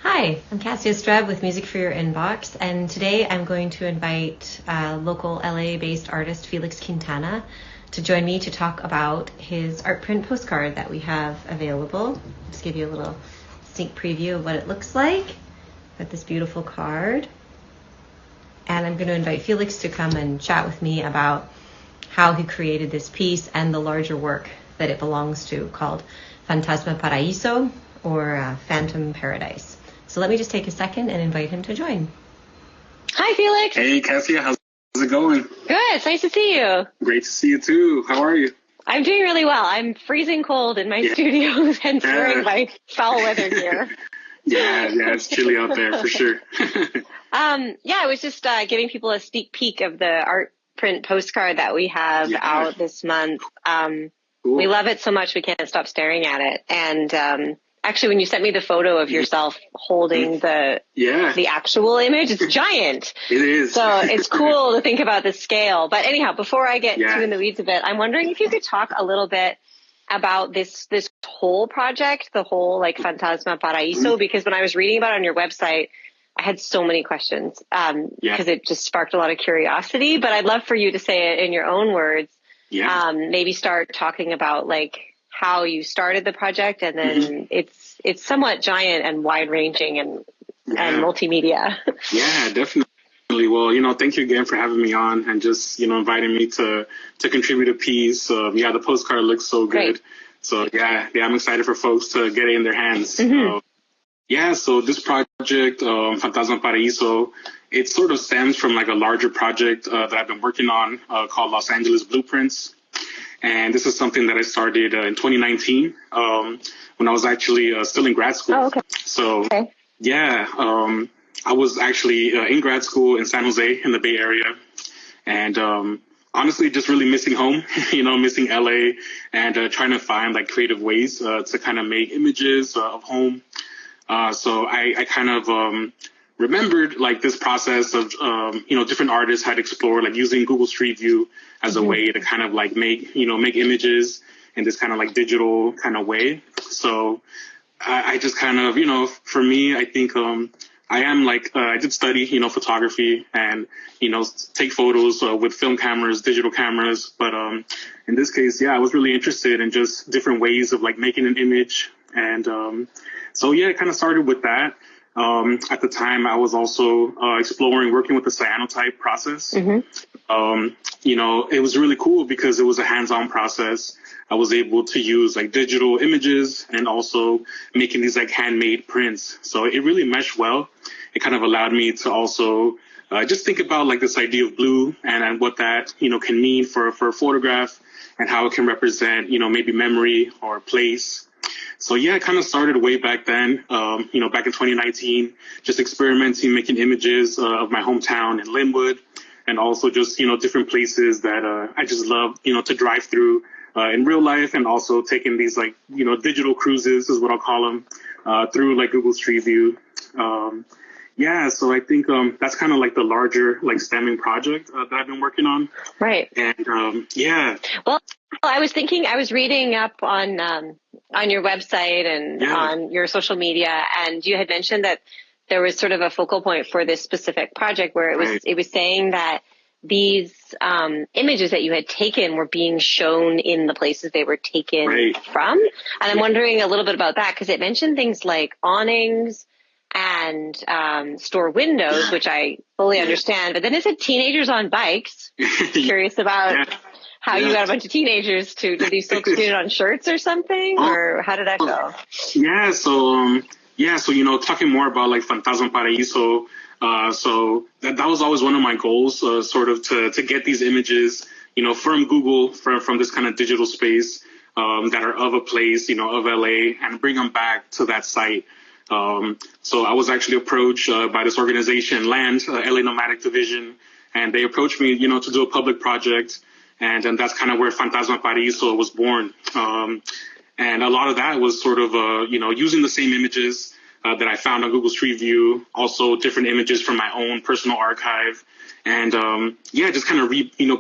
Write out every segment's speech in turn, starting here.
Hi, I'm Cassia Streb with Music for Your Inbox, and today I'm going to invite local LA-based artist Felix Quintana to join me to talk about his art print postcard that we have available. Just give you a little sneak preview of what it looks like. Got this beautiful card. And I'm going to invite Felix to come and chat with me about how he created this piece and the larger work that it belongs to called Fantasma Paraiso, or Phantom Paradise. So let me just take a second and invite him to join. Hi, Felix. Hey, Cassia. How's it going? Good. It's nice to see you. Great to see you, too. How are you? I'm doing really well. I'm freezing cold in my studio, hence wearing my foul weather gear. Yeah, it's chilly out there for sure. I was just giving people a sneak peek of the art print postcard that we have out this month. Cool. We love it so much we can't stop staring at it. And actually, when you sent me the photo of yourself holding the actual image, it's giant. It is. So it's cool to think about the scale. But anyhow, before I get too in the weeds a bit, I'm wondering if you could talk a little bit about this whole project, the whole Fantasma Paraiso, because when I was reading about it on your website, I had so many questions because it just sparked a lot of curiosity. But I'd love for you to say it in your own words. Maybe start talking about how you started the project, and then it's somewhat giant and wide ranging and multimedia. Yeah, definitely. Well, thank you again for having me on and just, inviting me to contribute a piece. The postcard looks so good. Great. So I'm excited for folks to get it in their hands. So this project, Fantasma Paraiso, it sort of stems from a larger project that I've been working on called Los Angeles Blueprints. And this is something that I started in 2019 when I was actually still in grad school. Oh, okay. So, I was actually in grad school in San Jose in the Bay Area. And honestly, just really missing home, missing LA, and trying to find creative ways to kind of make images of home. So I kind of remembered this process of, different artists had explored using Google Street View as a way to kind of make images in this kind of digital kind of way. So I just kind of, for me, I think I am I did study, photography and, take photos with film cameras, digital cameras. But in this case, I was really interested in just different ways of making an image. And it kind of started with that. At the time, I was also exploring working with the cyanotype process. It was really cool because it was a hands-on process. I was able to use digital images and also making these handmade prints. So it really meshed well. It kind of allowed me to also just think about this idea of blue and what that, can mean for a photograph and how it can represent, maybe memory or place. So it kind of started way back then, back in 2019, just experimenting, making images of my hometown in Linwood, and also just, different places that I just love, to drive through in real life, and also taking these digital cruises is what I'll call them, through Google Street View. So I think that's kind of the larger stemming project that I've been working on. Right. And Well, I was reading up on your website and on your social media, and you had mentioned that there was sort of a focal point for this specific project where it was saying that these images that you had taken were being shown in the places they were taken from. And I'm wondering a little bit about that because it mentioned things like awnings and store windows, which I fully understand. But then it said teenagers on bikes. Curious about how you got a bunch of teenagers did you still do it on shirts or something? Or how did that go? So talking more about Fantasma Paraiso, so that was always one of my goals, sort of to get these images, from Google, from this kind of digital space, that are of a place, of LA, and bring them back to that site. So I was actually approached by this organization, LAND, LA Nomadic Division, and they approached me, to do a public project. And that's kind of where Fantasma Paraiso was born. And a lot of that was sort of, using the same images that I found on Google Street View, also different images from my own personal archive. And just kind of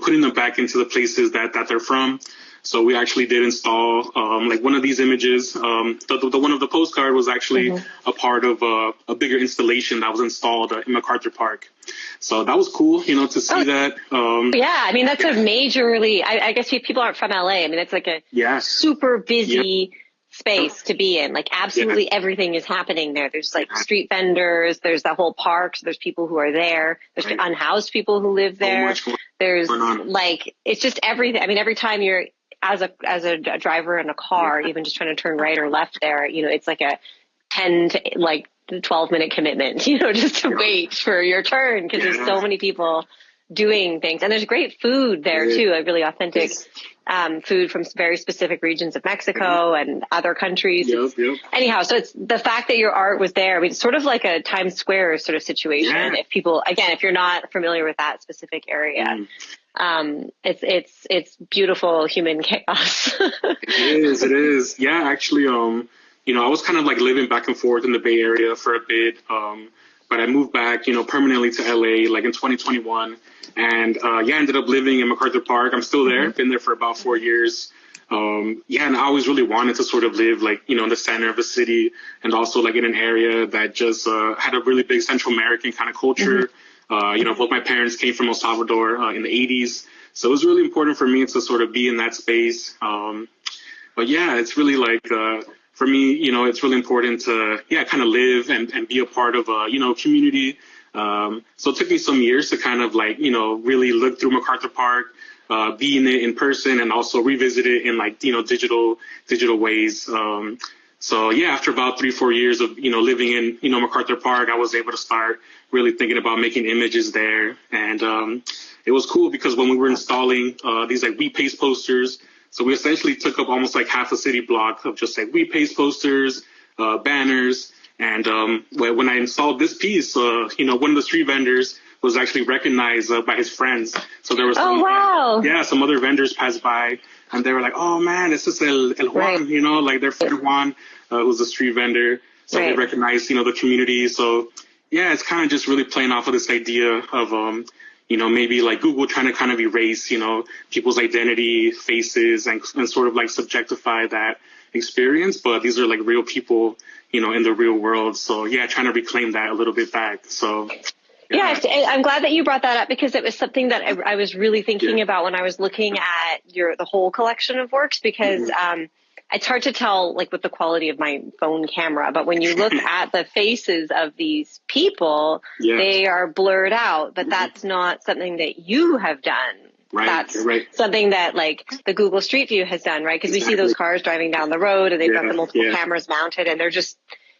putting them back into the places that they're from. So we actually did install like one of these images. The one of the postcard was actually a part of a bigger installation that was installed in MacArthur Park. So that was cool, to see that. Yeah, I mean, that's a majorly, I guess people aren't from LA. I mean, it's like a super busy space to be in. Like absolutely everything is happening there. There's like street vendors, there's the whole park, so there's people who are there, there's unhoused people who live there. There's like, it's just everything. I mean, every time you're as a driver in a car, even just trying to turn right or left there, it's like a 10 to like 12-minute commitment, just to wait for your turn because there's so many people doing things. And there's great food there too, like really authentic food from very specific regions of Mexico and other countries. Anyhow, so it's the fact that your art was there. I mean, it's sort of like a Times Square sort of situation. If people, again, if you're not familiar with that specific area, it's beautiful human chaos. It is. Yeah, actually, I was kind of like living back and forth in the Bay Area for a bit. But I moved back, permanently to LA, like in 2021. And, ended up living in MacArthur Park. I'm still there. Been there for about 4 years. And I always really wanted to sort of live like, in the center of the city and also like in an area that just, had a really big Central American kind of culture. Both my parents came from El Salvador, in the 80s. So it was really important for me to sort of be in that space. But yeah, it's really like, for me, it's really important to, kind of live and be a part of a, community. So it took me some years to kind of like, really look through MacArthur Park, be in it in person and also revisit it in like, digital ways. So yeah, after about 3-4 years of, living in, MacArthur Park, I was able to start really thinking about making images there. And it was cool because when we were installing these like We Paste posters, so we essentially took up almost like half a city block of just like We Paste posters, banners. And when I installed this piece, one of the street vendors was actually recognized by his friends. So there was some other vendors passed by and they were like, oh man, this is El Juan, like their friend Juan, who's a street vendor. So they recognized, the community. So yeah, it's kind of just really playing off of this idea of, maybe like Google trying to kind of erase, people's identity, faces, and sort of like subjectify that experience. But these are like real people, in the real world. So yeah, trying to reclaim that a little bit back. So yeah, I'm glad that you brought that up because it was something that I was really thinking about when I was looking at the whole collection of works because it's hard to tell like with the quality of my phone camera, but when you look at the faces of these people, they are blurred out, but that's not something that you have done. That's something that like the Google Street View has done, right? Because we see those cars driving down the road and they've got the multiple cameras mounted and they're just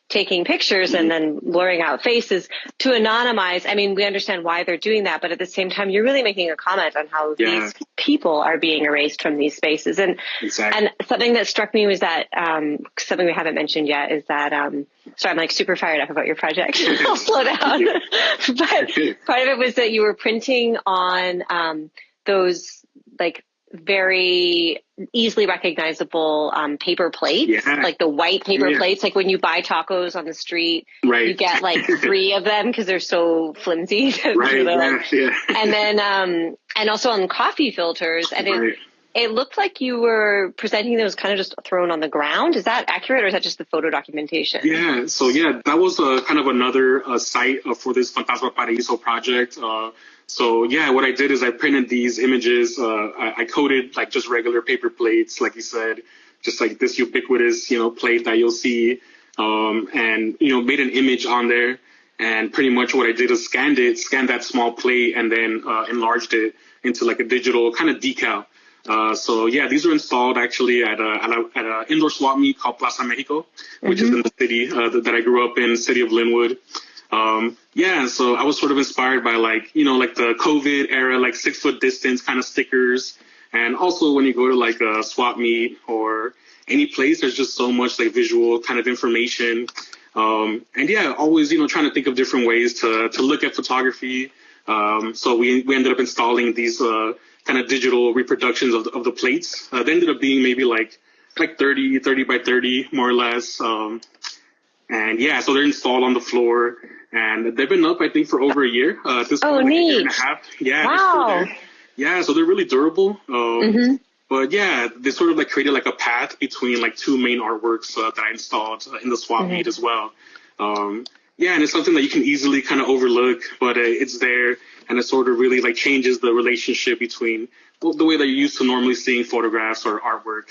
taking pictures and then blurring out faces to anonymize. I mean, we understand why they're doing that, but at the same time, you're really making a comment on how these people are being erased from these spaces. And and something that struck me was that something we haven't mentioned yet is that sorry, I'm like super fired up about your project. I'll slow down. But part of it was that you were printing on those like very easily recognizable paper plates, like the white paper plates. Like when you buy tacos on the street, you get like 3 of them because they're so flimsy. And then and also on coffee filters. And it looked like you were presenting those kind of just thrown on the ground. Is that accurate, or is that just the photo documentation? Yeah. So yeah, that was kind of another site for this Fantasma Paraiso project. So yeah, what I did is I printed these images. I coated like just regular paper plates, like you said, just like this ubiquitous, plate that you'll see, and, made an image on there. And pretty much what I did is scanned that small plate and then enlarged it into like a digital kind of decal. So yeah, these were installed actually at a indoor swap meet called Plaza Mexico, which is in the city that I grew up in, city of Linwood. So I was sort of inspired by like the COVID era, like 6-foot distance kind of stickers. And also when you go to like a swap meet or any place, there's just so much like visual kind of information. And yeah, always, trying to think of different ways to look at photography. So we ended up installing these, kind of digital reproductions of the plates. They ended up being maybe like 30 by 30, more or less. And yeah, so they're installed on the floor and they've been up, I think, for over a year. At this point, like a year and a half. Yeah. Wow. Yeah. So they're really durable. But yeah, they sort of like created like a path between like two main artworks that I installed in the swap meet as well. Yeah, and it's something that you can easily kind of overlook, but it's there, and it sort of really like changes the relationship between the way that you're used to normally seeing photographs or artwork.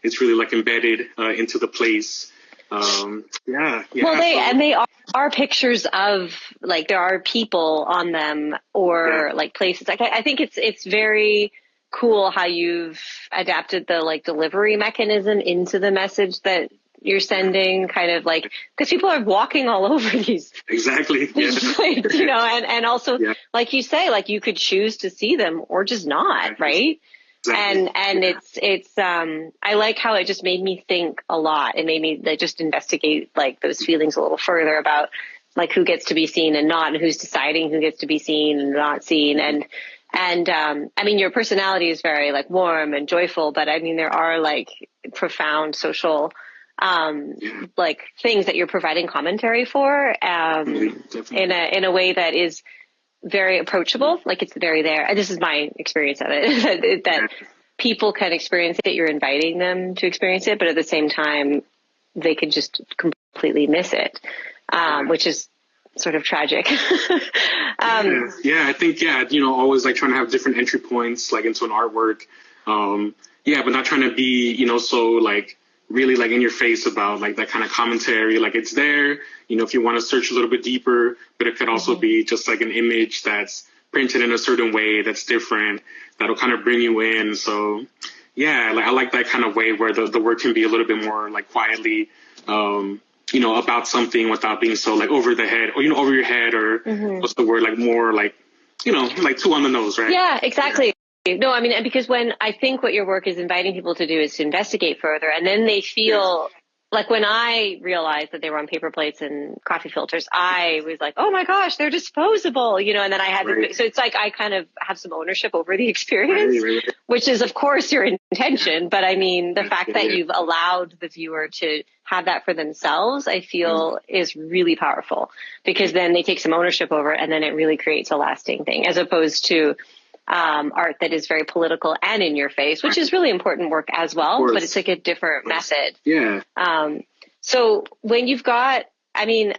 It's really like embedded into the place. Yeah. Well, they are pictures of, like, there are people on them, or like places. Like, I think it's very cool how you've adapted the like delivery mechanism into the message that you're sending, kind of like, because people are walking all over these exactly plates, and also like you say, like you could choose to see them or just not, right? Exactly. And it's I like how it just made me think a lot. It made me just investigate like those feelings a little further about like who gets to be seen and not, and who's deciding who gets to be seen and not seen. And I mean, your personality is very like warm and joyful, but I mean, there are like profound social like things that you're providing commentary for in a way that is very approachable. Like, it's very there. And this is my experience of it, that people can experience it. You're inviting them to experience it, but at the same time, they could just completely miss it, which is sort of tragic. I think, always like trying to have different entry points, like into an artwork. But not trying to be, so like really like in your face about like that kind of commentary. Like, it's there, if you want to search a little bit deeper, but it could also be just like an image that's printed in a certain way that's different, that'll kind of bring you in. So yeah, like I like that kind of way where the work can be a little bit more like quietly, about something without being so like over the head or, over your head, or what's the word, like more like, like too on the nose, right? Yeah, exactly. No, I mean, because when I think what your work is inviting people to do is to investigate further, and then they feel like, when I realized that they were on paper plates and coffee filters, I was like, oh my gosh, they're disposable, and then I had so it's like I kind of have some ownership over the experience, which is of course your intention. But I mean, the fact that you've allowed the viewer to have that for themselves, I feel is really powerful, because then they take some ownership over it, and then it really creates a lasting thing, as opposed to art that is very political and in your face, which is really important work as well, but it's like a different method. Yeah. So when you've got, I mean,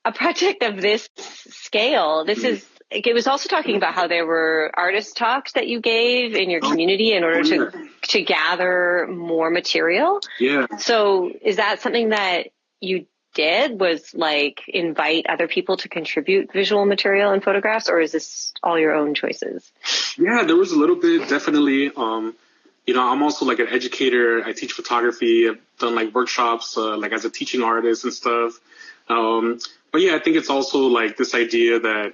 a project of this scale, this is, it was also talking about how there were artist talks that you gave in your community in order to gather more material. Yeah. So is that something that you did, was like invite other people to contribute visual material and photographs, or is this all your own choices? Yeah, there was a little bit, definitely. I'm also like an educator. I teach photography. I've done like workshops, like as a teaching artist and stuff. But yeah, I think it's also like this idea that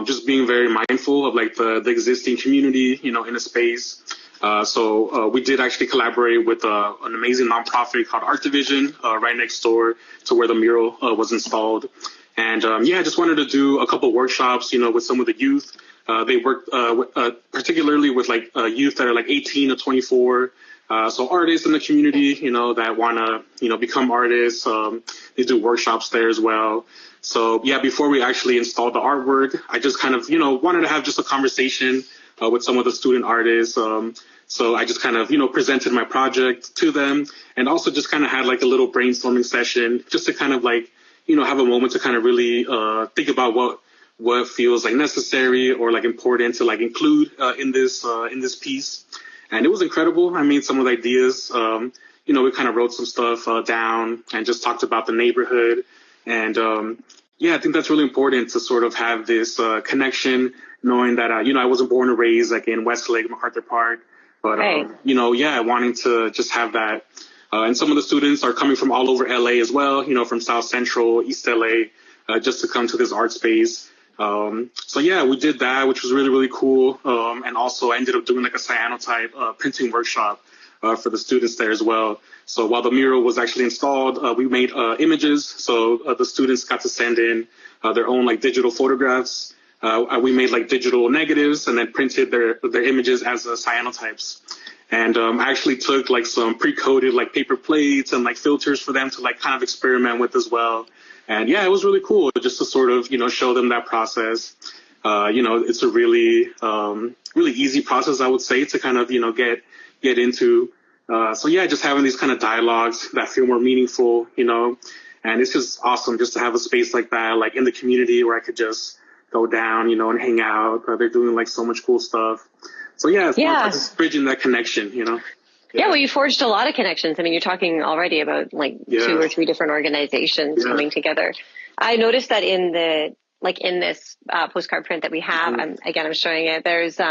just being very mindful of like the existing community, in a space. So we did actually collaborate with an amazing nonprofit called Art Division right next door to where the mural was installed. And I just wanted to do a couple workshops, with some of the youth. They worked particularly with like youth that are like 18 to 24. So artists in the community, that want to, become artists. They do workshops there as well. So yeah, before we actually installed the artwork, I just kind of, wanted to have just a conversation with some of the student artists. So I just kind of, presented my project to them, and also just kind of had like a little brainstorming session just to kind of like, have a moment to kind of really think about what feels like necessary or like important to like include in this piece. And it was incredible. I mean, some of the ideas, we kind of wrote some stuff down and just talked about the neighborhood. And I think that's really important to sort of have this connection, knowing that, I wasn't born and raised like in Westlake, MacArthur Park, but, wanting to just have that. And some of the students are coming from all over LA as well, from South Central, East LA, just to come to this art space. We did that, which was really, really cool. And also I ended up doing like a cyanotype printing workshop for the students there as well. So while the mural was actually installed, we made images. So the students got to send in their own like digital photographs. We made like digital negatives and then printed their images as cyanotypes. And I actually took like some pre-coded like paper plates and like filters for them to like kind of experiment with as well. And yeah, it was really cool just to sort of, show them that process. It's a really, really easy process, I would say, to kind of, get, get into. So yeah, just having these kind of dialogues that feel more meaningful, and it's just awesome just to have a space like that, like in the community where I could just go down, and hang out. They're doing like so much cool stuff. So yeah, it's more just bridging that connection, Yeah, well, you forged a lot of connections. I mean, you're talking already about like 2 or 3 different organizations coming together. I noticed that in this postcard print that we have, I'm showing it. There's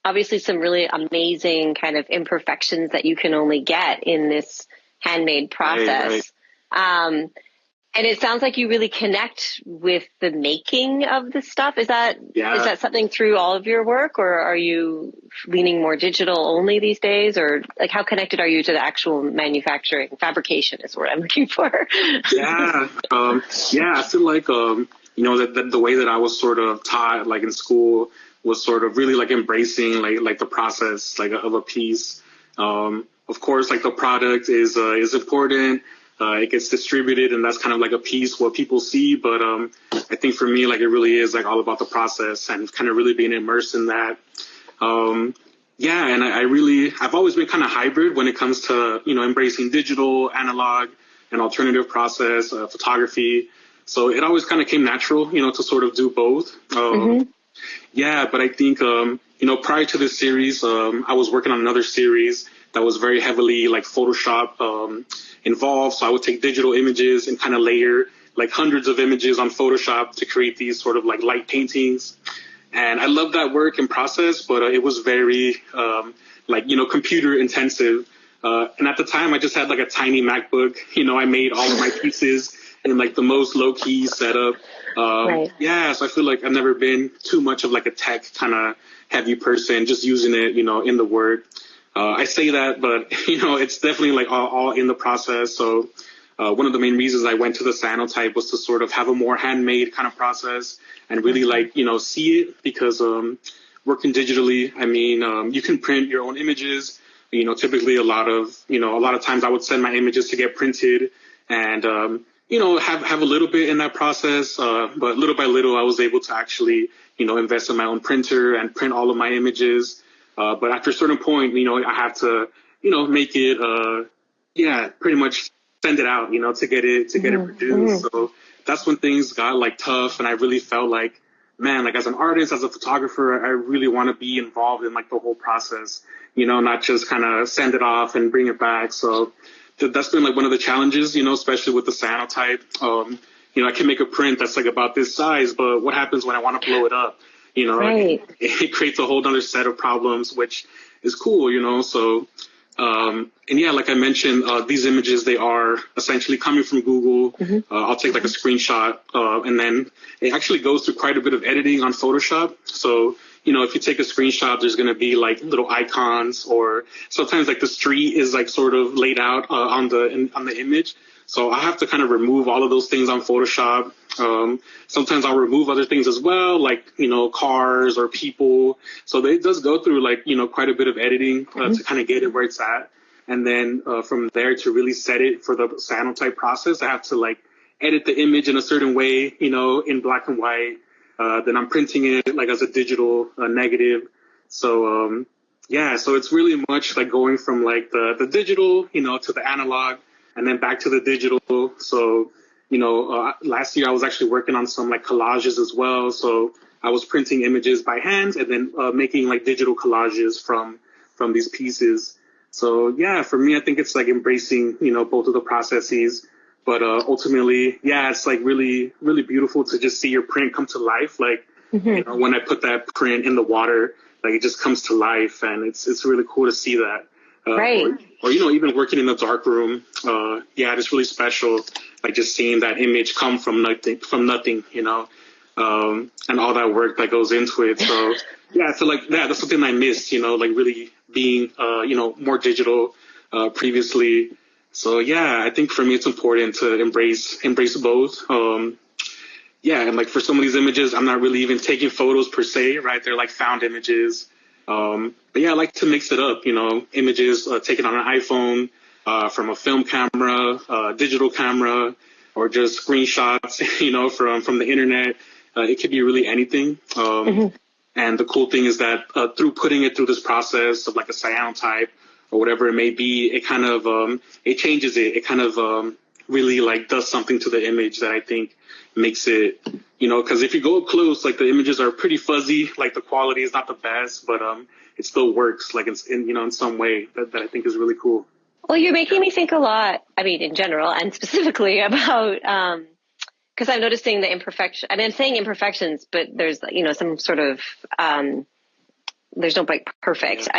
obviously some really amazing kind of imperfections that you can only get in this handmade process. Right. And it sounds like you really connect with the making of the stuff. Is that something through all of your work, or are you leaning more digital only these days, or like how connected are you to the actual manufacturing? Fabrication is what I'm looking for. I feel like that the way that I was sort of taught like in school was sort of really like embracing like the process like of a piece. Of course, like the product is important. It gets distributed, and that's kind of like a piece what people see. But I think for me, like it really is like all about the process and kind of really being immersed in that. And I've always been kind of hybrid when it comes to embracing digital, analog, and alternative process photography. So it always kind of came natural, to sort of do both. But I think prior to this series, I was working on another series that was very heavily like Photoshop involved. So I would take digital images and kind of layer like hundreds of images on Photoshop to create these sort of like light paintings. And I love that work and process, but it was very computer intensive. And at the time I just had like a tiny MacBook. I made all of my pieces in like the most low key setup. So I feel like I've never been too much of like a tech kind of heavy person, just using it, in the work. I say that, but, it's definitely like all in the process. So one of the main reasons I went to the Cyanotype was to sort of have a more handmade kind of process and really like, see it, because working digitally, I mean, you can print your own images. Typically a lot of times I would send my images to get printed and, have a little bit in that process. But little by little, I was able to actually, invest in my own printer and print all of my images. But after a certain point, I have to, make it, pretty much send it out, to get it produced. So that's when things got like tough. And I really felt like, man, like as an artist, as a photographer, I really want to be involved in like the whole process, not just kind of send it off and bring it back. So that's been like one of the challenges, especially with the Cyanotype. I can make a print that's like about this size, but what happens when I want to blow it up? It creates a whole other set of problems, which is cool, So, like I mentioned, these images, they are essentially coming from Google. I'll take like a screenshot, and then it actually goes through quite a bit of editing on Photoshop. So, if you take a screenshot, there's going to be like little icons, or sometimes like the street is like sort of laid out on the image. So I have to kind of remove all of those things on Photoshop. Sometimes I'll remove other things as well, like, cars or people. So it does go through like, quite a bit of editing to kind of get it where it's at. And then from there to really set it for the Cyanotype process, I have to like edit the image in a certain way, in black and white. Then I'm printing it like as a digital negative. So, so it's really much like going from like the digital, to the analog, and then back to the digital. So, last year I was actually working on some like collages as well. So I was printing images by hand and then making like digital collages from these pieces. So yeah, for me, I think it's like embracing, both of the processes. But ultimately, it's like really, really beautiful to just see your print come to life. Like, when I put that print in the water, like it just comes to life, and it's really cool to see that. Or even working in the dark room, it's really special. Like just seeing that image come from nothing, and all that work that goes into it. So I feel like that's something I missed, like really being, more digital previously. So I think for me it's important to embrace both. And like for some of these images, I'm not really even taking photos per se, right? They're like found images. But I like to mix it up, images taken on an iPhone, from a film camera, digital camera, or just screenshots, from the internet. It could be really anything. And the cool thing is that through putting it through this process of like a Cyanotype, or whatever it may be, it kind of, it changes it. It kind of, really like does something to the image that I think makes it, because if you go up close, like the images are pretty fuzzy, like the quality is not the best, but it still works, like it's in some way that I think is really cool. Well, you're making me think a lot, I mean, in general and specifically about, because I'm noticing the imperfection. I mean, I'm saying imperfections, but there's, some sort of, there's no like perfect.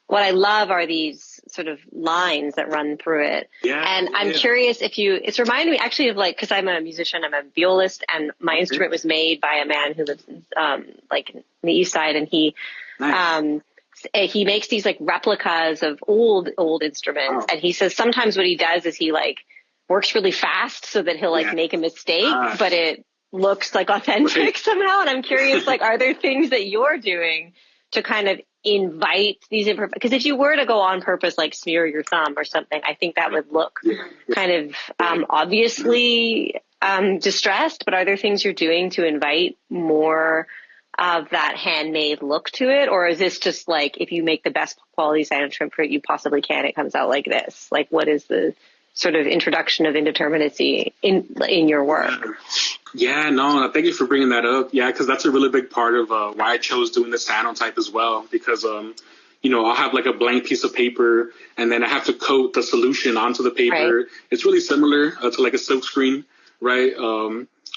What I love are these sort of lines that run through it. Yeah. And I'm curious it's reminded me actually of like, cause I'm a musician, I'm a violist, and my instrument was made by a man who lives, like in the East Side, and he, nice. He makes these like replicas of old instruments. And he says sometimes what he does is he like works really fast so that he'll like make a mistake, but it looks like authentic somehow. And I'm curious, like, are there things that you're doing to kind of invite these imperfections? Because if you were to go on purpose, like smear your thumb or something, I think that would look kind of obviously distressed. But are there things you're doing to invite more of that handmade look to it? Or is this just like, if you make the best quality cyanotype print you possibly can, it comes out like this? Like, what is the sort of introduction of indeterminacy in your work? Yeah, no, thank you for bringing that up. Yeah, because that's a really big part of why I chose doing the cyanotype as well. Because, I'll have like a blank piece of paper, and then I have to coat the solution onto the paper. Right. It's really similar to like a silk screen, right?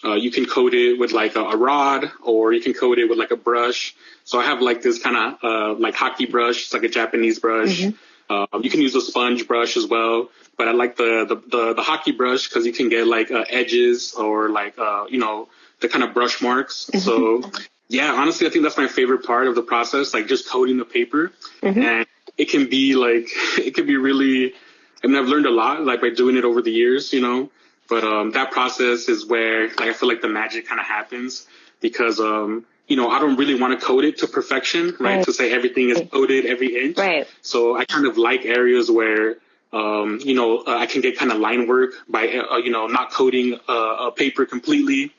You can coat it with like a rod, or you can coat it with like a brush. So I have like this kind of like hockey brush. It's like a Japanese brush. Mm-hmm. You can use a sponge brush as well. But I like the hockey brush because you can get like edges or like, the kind of brush marks. Mm-hmm. So, yeah, honestly, I think that's my favorite part of the process, like just coating the paper. Mm-hmm. And it can be really, I mean, I've learned a lot, like by doing it over the years, but that process is where like I feel like the magic kind of happens because, I don't really want to coat it to perfection, right? To say everything is coated every inch. Right. So I kind of like areas where, I can get kind of line work by, not coating a paper completely.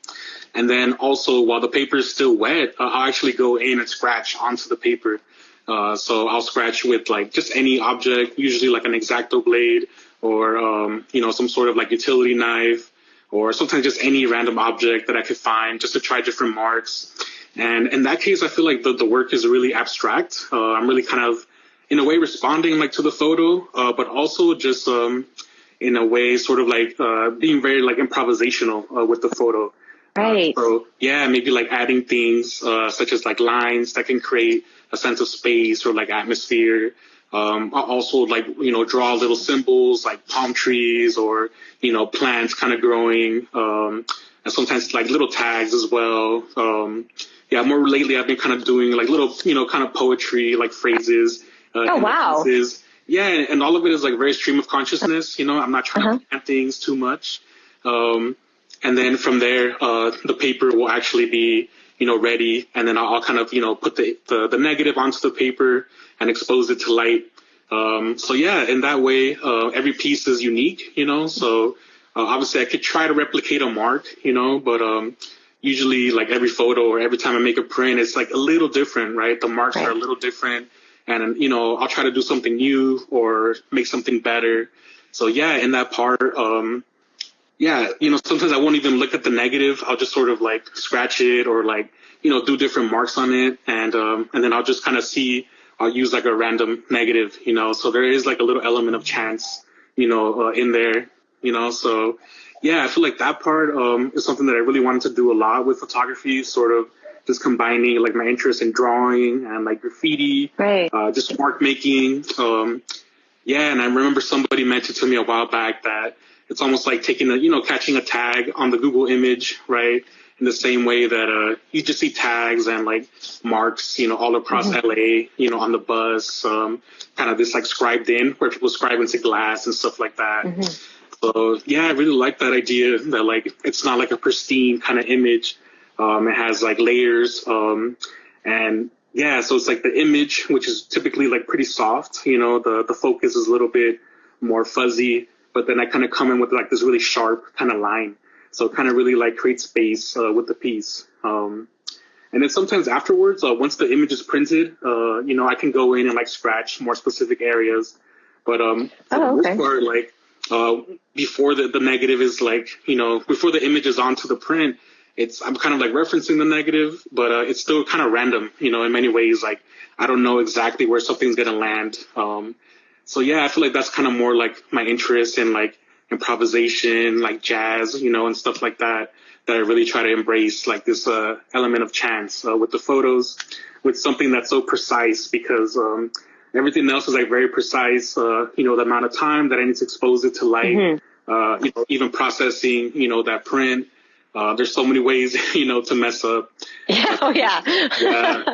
And then also while the paper is still wet, I'll actually go in and scratch onto the paper. So I'll scratch with like just any object, usually like an X-Acto blade or, some sort of like utility knife, or sometimes just any random object that I could find just to try different marks. And in that case, I feel like the work is really abstract. I'm really kind of, in a way, responding like to the photo, but also just in a way sort of like being very like improvisational with the photo. Right. So yeah, maybe like adding things such as like lines that can create a sense of space or like atmosphere. I'll also like, draw little symbols like palm trees or, plants kind of growing, and sometimes like little tags as well. More lately I've been kind of doing like little, kind of poetry, like phrases. Oh, wow. Yeah, and all of it is like very stream of consciousness. I'm not trying to plan things too much. And then from there, the paper will actually be, ready. And then I'll kind of, put the negative onto the paper and expose it to light. So yeah, in that way, every piece is unique, so obviously I could try to replicate a mark, but usually like every photo or every time I make a print, it's like a little different, right? The marks are a little different. And, I'll try to do something new or make something better. So, yeah, in that part, sometimes I won't even look at the negative. I'll just sort of like scratch it or like, do different marks on it. And then I'll just kind of I'll use like a random negative, so there is like a little element of chance, in there, so yeah, I feel like that part is something that I really wanted to do a lot with photography, sort of just combining like my interest in drawing and like graffiti, just mark making. And I remember somebody mentioned to me a while back that it's almost like taking catching a tag on the Google image, right? In the same way that you just see tags and like marks, all across LA, on the bus, kind of this like scribed in where people scribe into glass and stuff like that. So yeah, I really like that idea that like it's not like a pristine kind of image. It has like layers, and yeah, so it's like the image, which is typically like pretty soft, the focus is a little bit more fuzzy, but then I kind of come in with like this really sharp kind of line. So it kind of really like creates space with the piece. And then sometimes afterwards, once the image is printed, I can go in and like scratch more specific areas. But for the most part, like before the negative is like, before the image is onto the print, I'm kind of like referencing the negative, but it's still kind of random, in many ways. Like I don't know exactly where something's gonna land. So yeah, I feel like that's kind of more like my interest in like improvisation, like jazz, and stuff like that. That I really try to embrace, like this element of chance with the photos, with something that's so precise, because everything else is like very precise. The amount of time that I need to expose it to light, even processing, that print. There's so many ways, to mess up. Yeah. Oh, yeah.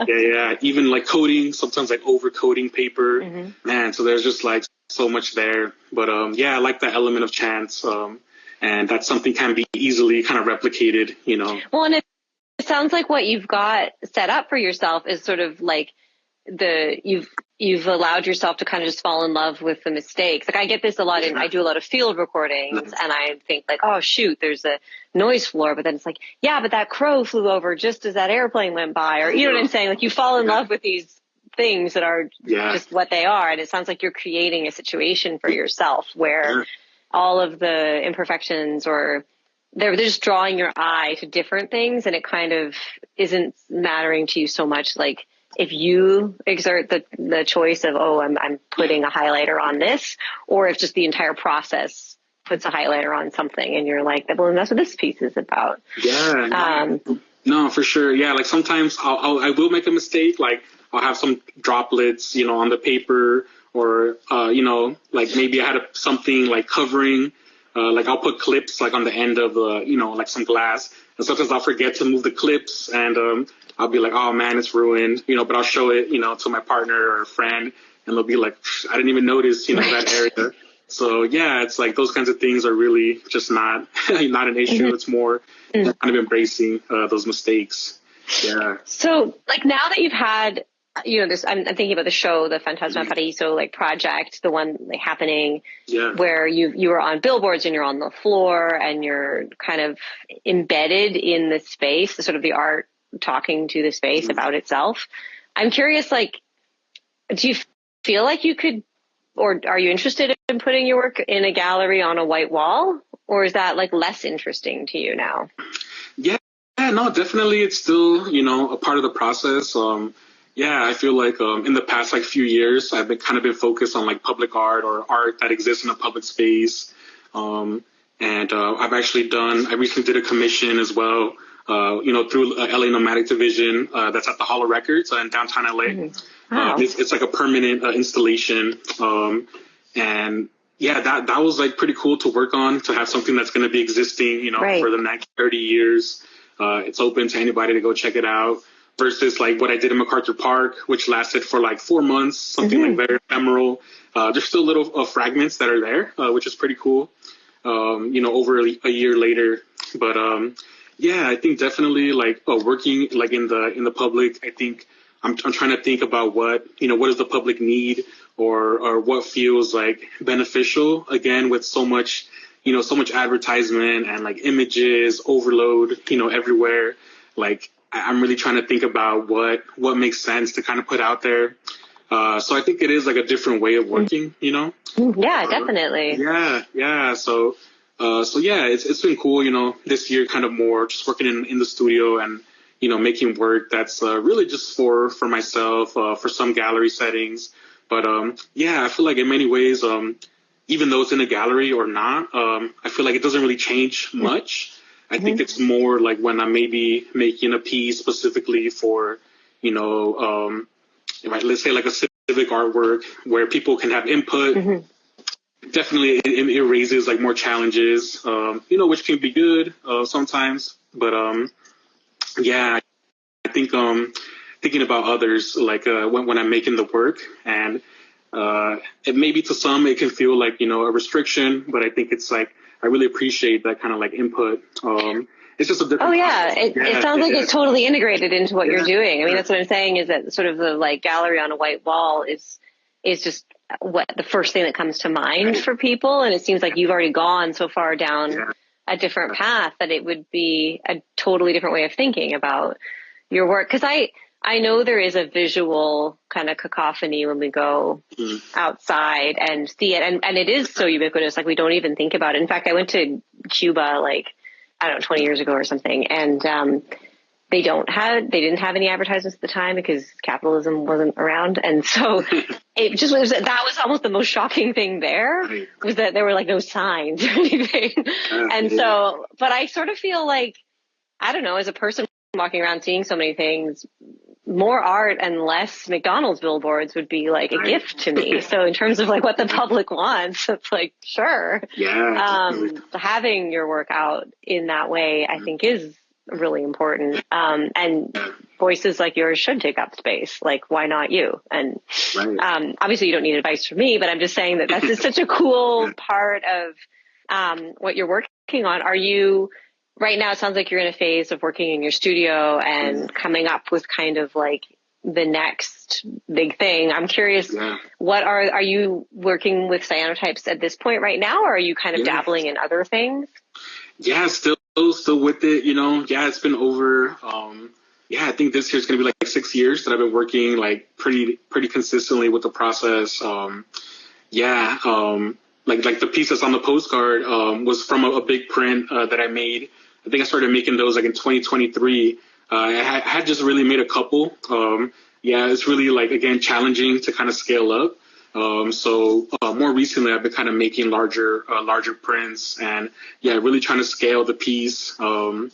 Yeah. Even like coding, sometimes like over coding paper. Man, so there's just like so much there. But I like that element of chance. And that's something can be easily kind of replicated, Well, and it sounds like what you've got set up for yourself is sort of like you've allowed yourself to kind of just fall in love with the mistakes. Like I get this a lot I do a lot of field recordings, and I think like, oh shoot, there's a noise floor, but then it's like, yeah, but that crow flew over just as that airplane went by, or you know what I'm saying? Like you fall in love with these things that are just what they are. And it sounds like you're creating a situation for yourself where all of the imperfections, or they're just drawing your eye to different things, and it kind of isn't mattering to you so much. Like if you exert the choice of, I'm putting a highlighter on this, or if just the entire process puts a highlighter on something and you're like, well, that's what this piece is about. Yeah. No, for sure. Yeah. Like sometimes I will make a mistake. Like I'll have some droplets, on the paper, or, like maybe I had something like covering, like I'll put clips like on the end of, like some glass, and sometimes I'll forget to move the clips, and, I'll be like, oh man, it's ruined, but I'll show it, to my partner or a friend, and they'll be like, I didn't even notice, that area. So yeah, it's like those kinds of things are really just not an issue. It's more kind of embracing those mistakes. Yeah. So like now that you've had, this, I'm thinking about the show, the Fantasma Paraiso like project, the one like happening where you were on billboards and you're on the floor and you're kind of embedded in the space, the sort of the art talking to the space about itself. I'm curious, like, do you feel like you could, or are you interested in putting your work in a gallery on a white wall, or is that like less interesting to you now? Yeah, no, definitely. It's still, a part of the process. I feel like in the past like few years, I've been focused on like public art or art that exists in a public space. And I recently did a commission as well, through LA Nomadic Division, that's at the Hall of Records in downtown LA. Wow. It's like a permanent installation. And yeah, that was like pretty cool to work on, to have something that's going to be existing, for the next 30 years. It's open to anybody to go check it out, versus like what I did in MacArthur Park, which lasted for like 4 months, something like very ephemeral. There's still little fragments that are there, which is pretty cool, over a year later. But I think definitely like working like in the public, I think I'm trying to think about what does the public need, or what feels like beneficial, again, with so much advertisement and like images overload, everywhere. Like I'm really trying to think about what makes sense to kind of put out there. So I think it is like a different way of working, Yeah, definitely. Yeah. So it's been cool, this year kind of more just working in the studio and, making work that's really just for myself, for some gallery settings. But I feel like in many ways, even though it's in a gallery or not, I feel like it doesn't really change much. I think it's more like when I'm maybe making a piece specifically for, let's say like a civic artwork where people can have input. Definitely it raises like more challenges, which can be good sometimes. But I think thinking about others, like when I'm making the work, and it maybe to some it can feel like a restriction, but I think it's like I really appreciate that kind of like input. It's just a different. Oh yeah, it sounds like it's totally integrated into what you're doing. I mean, that's what I'm saying, is that sort of the like gallery on a white wall is just what the first thing that comes to mind for people, and it seems like you've already gone so far down a different path that it would be a totally different way of thinking about your work. Because I know there is a visual kind of cacophony when we go outside and see it. And it is so ubiquitous. Like we don't even think about it. In fact, I went to Cuba, like, I don't know, 20 years ago or something. And, they didn't have any advertisements at the time because capitalism wasn't around. And so it just was, that was almost the most shocking thing there, was that there were like no signs or anything. And so, but I sort of feel like, I don't know, as a person walking around seeing so many things, more art and less McDonald's billboards would be like a gift to me. So in terms of like what the public wants, it's like, sure. Having your work out in that way, I think is really important. And voices like yours should take up space. Like, why not you? And obviously you don't need advice from me, but I'm just saying that that's just such a cool part of what you're working on. Are you, right now it sounds like you're in a phase of working in your studio and coming up with kind of like the next big thing. I'm curious, what are you working with cyanotypes at this point right now, or are you kind of dabbling in other things? Yeah, still with it, you know. Yeah, it's been over. I think this year's gonna be like 6 years that I've been working like pretty consistently with the process. Like the piece that's on the postcard was from a big print that I made. I think I started making those like in 2023. I had just really made a couple. It's really like, again, challenging to kind of scale up. So more recently, I've been kind of making larger prints and really trying to scale the piece. For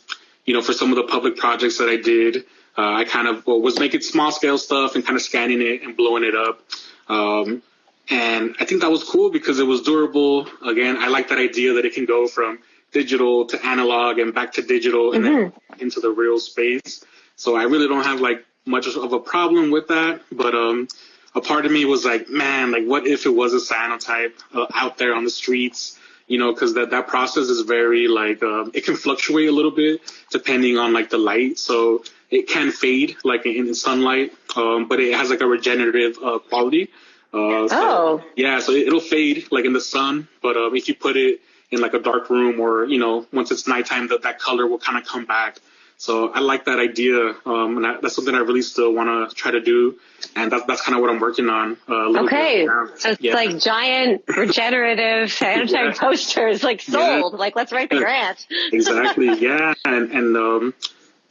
some of the public projects that I did, I kind of was making small scale stuff and kind of scanning it and blowing it up. And I think that was cool because it was durable. Again, I like that idea that it can go from digital to analog and back to digital and then into the real space. So I really don't have like much of a problem with that. But a part of me was like, man, like what if it was a cyanotype out there on the streets? Because that process is very like it can fluctuate a little bit depending on like the light. So it can fade like in sunlight, but it has like a regenerative quality. So it'll fade like in the sun. But if you put it in like a dark room or, once it's nighttime, that color will kind of come back. So I like that idea. And that's something I really still want to try to do. And that's kind of what I'm working on. Okay. So it's like giant regenerative cyanotype posters, like sold, like let's write the grant. Exactly. Yeah. And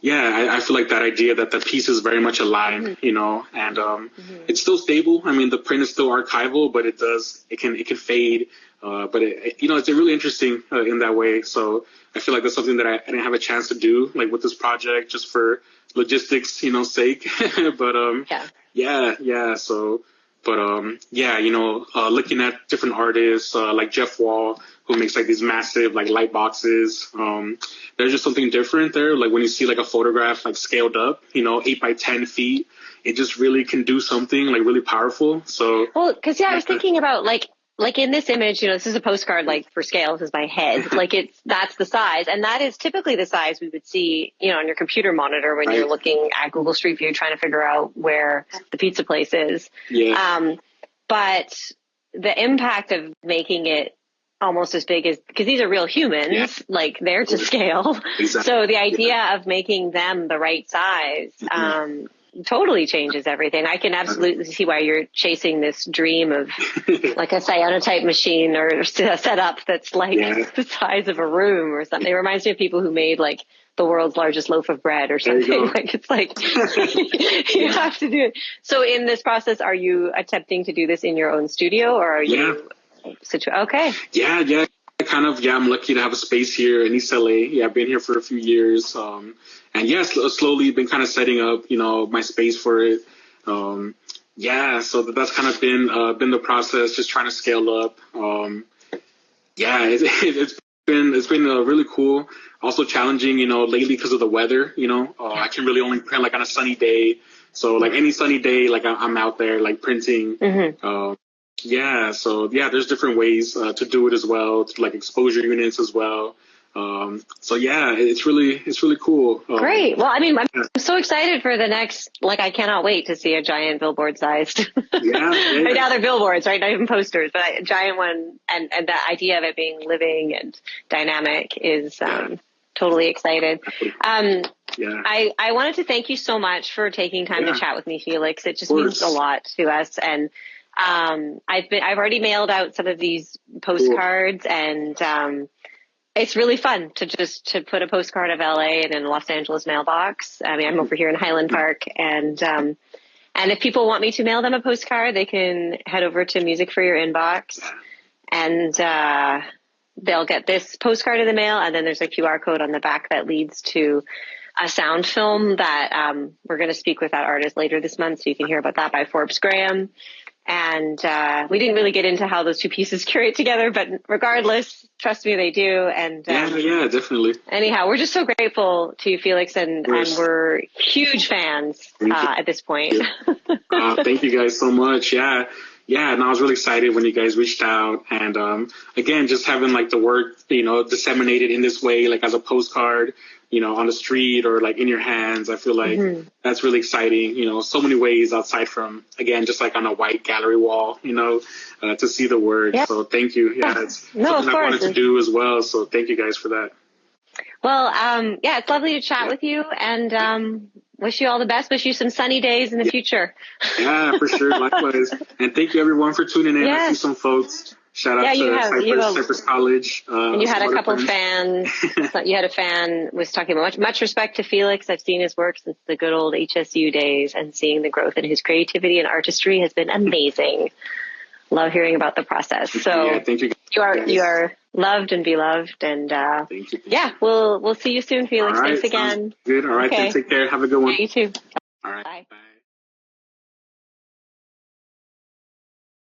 I feel like that idea that the piece is very much alive, and it's still stable. I mean, the print is still archival, but it can fade. But it's really interesting in that way. So I feel like that's something that I didn't have a chance to do, like with this project, just for logistics, sake. But looking at different artists like Jeff Wall, who makes like these massive like light boxes. There's just something different there. Like when you see like a photograph like scaled up, 8 by 10 feet, it just really can do something like really powerful. So because I was thinking about like in this image, this is a postcard, like for scale, this is my head, like that's the size. And that is typically the size we would see, on your computer monitor when you're looking at Google Street View, trying to figure out where the pizza place is. Yeah. But the impact of making it almost as big as, because these are real humans, like they're to scale. Exactly. So the idea of making them the right size, totally changes everything. I can absolutely see why you're chasing this dream of like a cyanotype machine or a setup that's like the size of a room or something. It reminds me of people who made like the world's largest loaf of bread or something. Like it's like you have to do it. So in this process, are you attempting to do this in your own studio, or are you okay? Yeah. I'm lucky to have a space here in East LA. Yeah, I've been here for a few years. And slowly been kind of setting up, my space for it. So that's kind of been the process, just trying to scale up. It's been really cool. Also challenging, lately because of the weather. I can really only print like on a sunny day. So like any sunny day, like I'm out there like printing. There's different ways to do it as well, like exposure units as well. It's really cool. Great. Well, I mean, I'm so excited for the next, like, I cannot wait to see a giant billboard sized. Right now they're billboards, right? Not even posters, but a giant one. And the idea of it being living and dynamic is, totally excited. Yeah. I wanted to thank you so much for taking time to chat with me, Felix. It just Of means a course. lot to us. And I've already mailed out some of these postcards, and it's really fun to put a postcard of LA in a Los Angeles mailbox. I mean, I'm over here in Highland Park, and if people want me to mail them a postcard, they can head over to Music for Your Inbox, and they'll get this postcard in the mail, and then there's a QR code on the back that leads to a sound film that we're going to speak with that artist later this month, so you can hear about that, by Forbes Graham. And we didn't really get into how those two pieces curate together, but regardless, trust me, they do. And yeah, definitely. Anyhow, we're just so grateful to you, Felix, and we're huge fans at this point. Thank you guys so much. Yeah, and I was really excited when you guys reached out. And again, just having like the work, disseminated in this way, like as a postcard, on the street or like in your hands. I feel like that's really exciting, so many ways outside from, again, just like on a white gallery wall, to see the word. Yeah. So thank you. Yeah, it's something I wanted to do as well. So thank you guys for that. Well, it's lovely to chat with you, and wish you all the best. Wish you some sunny days in the future. Yeah, for sure. Likewise. And thank you everyone for tuning in. I see some folks. Shout out to Cypress College. And you had a couple fans. You had a fan was talking about much respect to Felix. I've seen his work since the good old HSU days, and seeing the growth in his creativity and artistry has been amazing. Love hearing about the process. So thank you. You are loved and beloved, and thank you. we'll see you soon, Felix. All right, thanks again. Good. All right, then take care. Have a good one. Yeah, you too. All right. Bye. Bye.